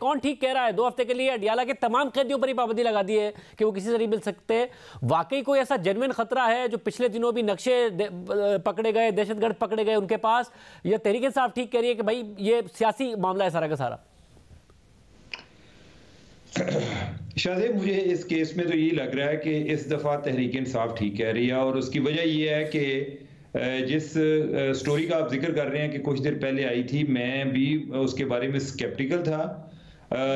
कौन ठीक कह रहा है? 2 हफ्ते के लिए अडियाला के तमाम कैदियों पर ही पाबंदी लगा दी है कि वो किसी से नहीं मिल सकते। वाकई कोई ऐसा जेन्युइन खतरा है जो पिछले दिनों भी नक्शे पकड़े गए, दहशतगर्द पकड़े गए उनके पास, या तहरीक इंसाफ ठीक कह रही है कि भाई ये सियासी मामला है सारा का सारा? शायद मुझे इस केस में तो यही लग रहा है कि इस दफ़ा तहरीक इंसाफ ठीक कह रही है, और उसकी वजह यह है कि जिस स्टोरी का आप जिक्र कर रहे हैं कि कुछ देर पहले आई थी, मैं भी उसके बारे में स्केप्टिकल था,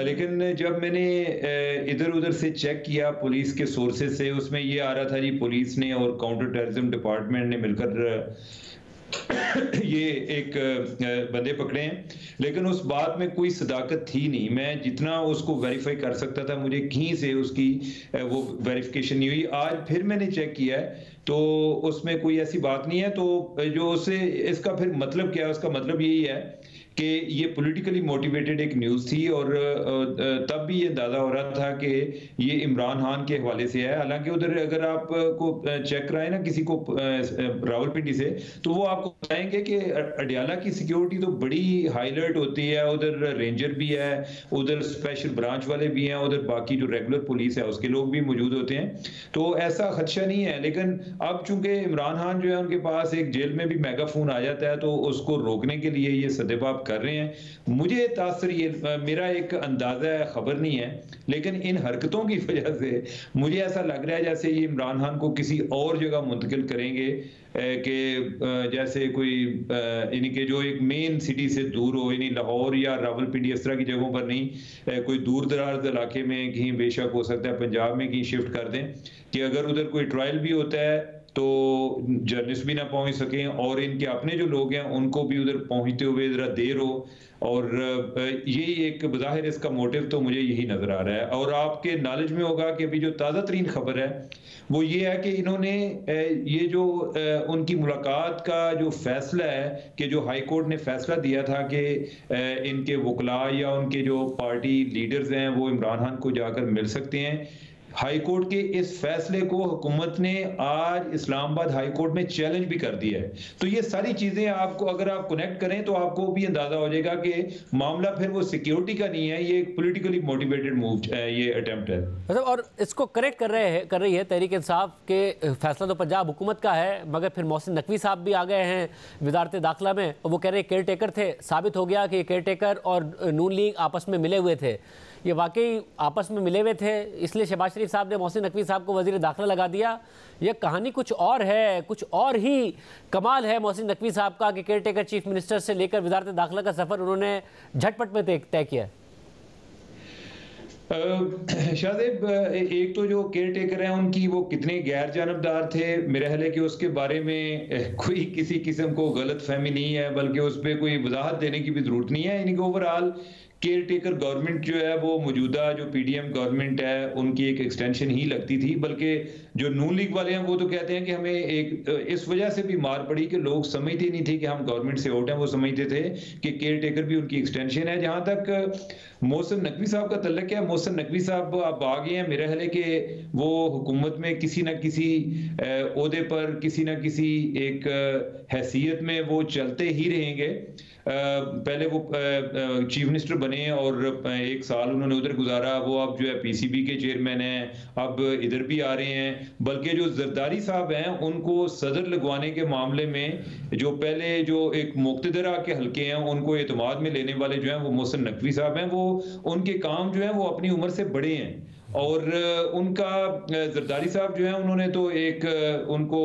लेकिन जब मैंने इधर उधर से चेक किया पुलिस के सोर्सेज से, उसमें ये आ रहा था जी पुलिस ने और काउंटर टेररिज्म डिपार्टमेंट ने मिलकर ये एक बंदे पकड़े हैं, लेकिन उस बात में कोई सदाकत थी नहीं। मैं जितना उसको वेरीफाई कर सकता था, मुझे कहीं से उसकी वो वेरिफिकेशन नहीं हुई। आज फिर मैंने चेक किया है तो उसमें कोई ऐसी बात नहीं है। तो जो उससे इसका फिर मतलब क्या है, उसका मतलब यही है कि ये पॉलिटिकली मोटिवेटेड एक न्यूज़ थी, और तब भी ये अंदाज़ा हो रहा था कि ये इमरान खान के हवाले से है। हालांकि उधर अगर आपको चेक कराए ना किसी को रावलपिंडी से, तो वो आपको बताएंगे कि अडियाला की सिक्योरिटी तो बड़ी हाईलाइट होती है, उधर रेंजर भी है, उधर स्पेशल ब्रांच वाले भी हैं, उधर बाकी जो रेगुलर पुलिस है उसके लोग भी मौजूद होते हैं, तो ऐसा खदशा नहीं है। लेकिन अब चूंकि इमरान खान जो है उनके पास एक जेल में भी मेगाफोन आ जाता है, तो उसको रोकने के लिए ये सदेबाब कर रहे हैं। मुझे तासर ये मेरा एक अंदाजा है, खबर नहीं है, लेकिन इन हरकतों की वजह से मुझे ऐसा लग रहा है जैसे ये इमरान खान को किसी और जगह मुंतकिल करेंगे, कि जैसे कोई यानी कि जो एक मेन सिटी से दूर हो, यानी लाहौर या रावलपिंडी इस तरह की जगहों पर नहीं, कोई दूर दराज इलाके में कहीं, बेशक हो सकता है पंजाब में कहीं शिफ्ट कर दें, कि अगर उधर कोई ट्रायल भी होता है तो जर्नलिस्ट भी ना पहुंच सकें, और इनके अपने जो लोग हैं उनको भी उधर पहुंचते हुए जरा देर हो। और यही एक बज़ाहिर इसका मोटिव तो मुझे यही नजर आ रहा है। और आपके नॉलेज में होगा कि अभी जो ताज़ा तरीन खबर है वो ये है कि इन्होंने ये जो उनकी मुलाकात का जो फैसला है, कि जो हाई कोर्ट ने फैसला दिया था कि इनके वकला या उनके जो पार्टी लीडर्स हैं वो इमरान खान को जाकर मिल सकते हैं, हाई कोर्ट के इस फैसले को हुकूमत ने आज इस्लामाबाद हाई कोर्ट में चैलेंज भी कर दिया है। तो ये सारी चीजें आपको अगर आप कनेक्ट करें तो आपको भी अंदाजा हो जाएगा कि मामला फिर वो सिक्योरिटी का नहीं है, ये एक पॉलिटिकली मोटिवेटेड मूव ये अटेम्प्ट है। मतलब और इसको करेक्ट कर रही है तहरीक इंसाफ के फैसला तो पंजाब हुकूमत का है, मगर फिर मोहसिन नकवी साहब भी आ गए हैं वजारत दाखिला में, और वो कह रहे केयर टेकर थे। साबित हो गया कि केयर टेकर और नून लीग आपस में मिले हुए थे। ये वाकई आपस में मिले हुए थे, इसलिए शहबाज शरीफ साहब ने मोहसिन नकवी साहब को वजीर दाखिला लगा दिया। यह कहानी कुछ और है, कुछ और ही कमाल है मोहसिन नकवी साहब का कि केयर टेकर चीफ मिनिस्टर से लेकर वजारत दाखिला का सफ़र उन्होंने झटपट में तय किया। शाहजेब, एक तो जो केयर टेकर हैं उनकी वो कितने गैर जानबदार थे, मेरे ख्याल है कि उसके बारे में कोई किसी किस्म को गलत फहमी नहीं है, बल्कि उस पर कोई वजाहत देने की भी जरूरत नहीं है। यानी कि ओवरऑल केयर टेकर गवर्नमेंट जो है वो मौजूदा जो पीडीएम गवर्नमेंट है उनकी एक एक्सटेंशन ही लगती थी, बल्कि जो नून लीग वाले हैं वो तो कहते हैं कि हमें एक इस वजह से भी मार पड़ी कि लोग समझते नहीं थे कि हम गवर्नमेंट से आउट हैं, वो समझते थे कि केयर टेकर भी उनकी एक्सटेंशन है। जहां तक मोहसिन नकवी साहब का तल्लक है, मोहसिन नकवी साहब अब आ गए हैं, मेरा ख्याल है कि वो हुकूमत में किसी न किसी ओहदे पर, किसी न किसी एक हैसियत में वो चलते ही रहेंगे। पहले वो चीफ मिनिस्टर बने और 1 साल उन्होंने उधर गुजारा, वो अब जो है पीसीबी के चेयरमैन हैं, अब इधर भी आ रहे हैं। बल्कि जो जरदारी साहब हैं उनको सदर लगवाने के मामले में जो पहले जो एक मुक्तदरा के हल्के हैं उनको एतमाद में लेने वाले जो हैं वो मोहसिन नकवी साहब हैं। वो उनके काम जो है वो अपनी उम्र से बड़े हैं, और उनका जरदारी साहब जो है उन्होंने तो एक उनको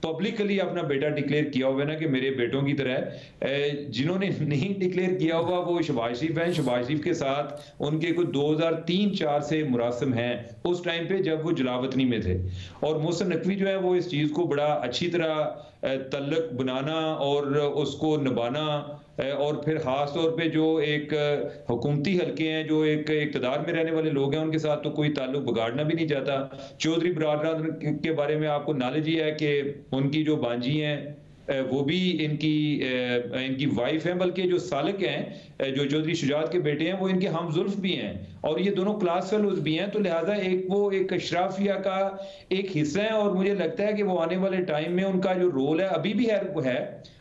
पब्लिकली अपना बेटा डिक्लेयर किया हुआ है ना कि मेरे बेटों की तरह। जिन्होंने नहीं डिक्लेयर किया हुआ वो शहबाज शरीफ हैं। शहबाज शरीफ के साथ उनके कुछ 2003-4 से मुरासम हैं, उस टाइम पे जब वो जलावतनी में थे। और मोहसिन नकवी जो है वो इस चीज़ को बड़ा अच्छी तरह तल्लक बनाना और उसको निभाना, और फिर खास तौर पे जो एक हुकूमती हल्के हैं, जो एक इक़्तिदार में रहने वाले लोग हैं, उनके साथ तो कोई ताल्लुक बिगाड़ना भी नहीं चाहता। चौधरी बरादरान के बारे में आपको नॉलेज ही है कि उनकी जो बांजी हैं वो भी इनकी वाइफ हैं, बल्कि जो सालिक हैं जो चौधरी शुजात के बेटे हैं वो इनके हमजुल्फ भी हैं, और ये दोनों क्लास फेलोज भी हैं। तो लिहाजा वो एक अशराफिया का एक हिस्सा है, और मुझे लगता है कि वो आने वाले टाइम में उनका जो रोल है अभी भी है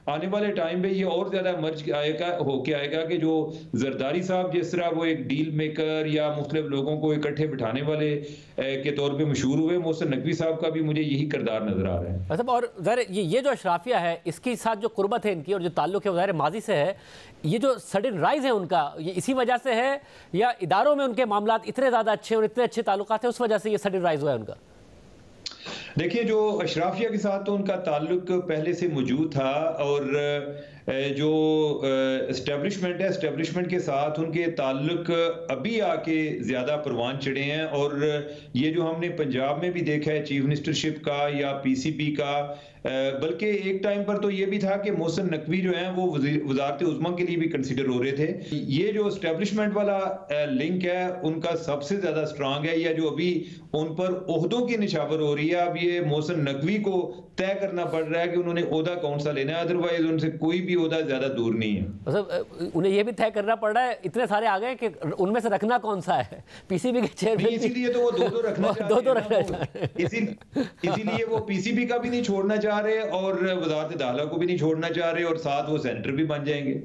आने वाले टाइम में ये और ज्यादा मर्ज आएगा होके आएगा कि जो जरदारी साहब जिस तरह वो एक डील मेकर या मुख्तलिफ लोगों को इकट्ठे बिठाने वाले के तौर पे मशहूर हुए, मोहसिन नकवी साहब का भी मुझे यही किरदार नजर आ रहा है। मतलब और ज़ाहिर ये जो अशराफिया है इसके साथ जो कुर्बत है इनकी और जो ताल्लुक है ज़ाहिर माजी से है, ये जो सडन राइज है उनका ये इसी वजह से है या इदारों में उनके मामला इतने ज़्यादा अच्छे और इतने अच्छे ताल्लुकात हैं उस वजह से ये सडन राइज हुआ है उनका? देखिए, जो अशराफिया के साथ तो उनका ताल्लुक पहले से मौजूद था और जो एस्टेब्लिशमेंट है, एस्टेब्लिशमेंट के साथ उनके ताल्लुक अभी आके ज़्यादा परवान चढ़े हैं। और ये जो हमने पंजाब में भी देखा है चीफ मिनिस्टरशिप का या पीसीपी का, बल्कि एक टाइम पर तो ये भी था कि मोहसिन नकवी जो हैं वो वजारत उज़्मा के लिए भी कंसिडर हो रहे थे। ये जो एस्टेब्लिशमेंट वाला लिंक है उनका सबसे ज़्यादा स्ट्रांग है, या जो अभी उन पर ओहदों की निशावर हो रही है। अब ये मोहसिन नकवी को तय करना पड़ रहा है कि उन्होंने ओहदा कौन सा लेना है, अदरवाइज उनसे कोई भी ओहदा ज़्यादा दूर नहीं है। मतलब उन्हें यह भी तय करना पड़ रहा है, इतने सारे आ गए कि उनमें से रखना कौन सा है। पीसीबी के चेयरमैन इसीलिए तो वो दो रखना चाह रहे हैं, इसीलिए वो पीसीबी का भी नहीं छोड़ना चाह रहे और वजारत दाखिला को भी नहीं छोड़ना चाह रहे और साथ वो सेंटर भी बन जाएंगे।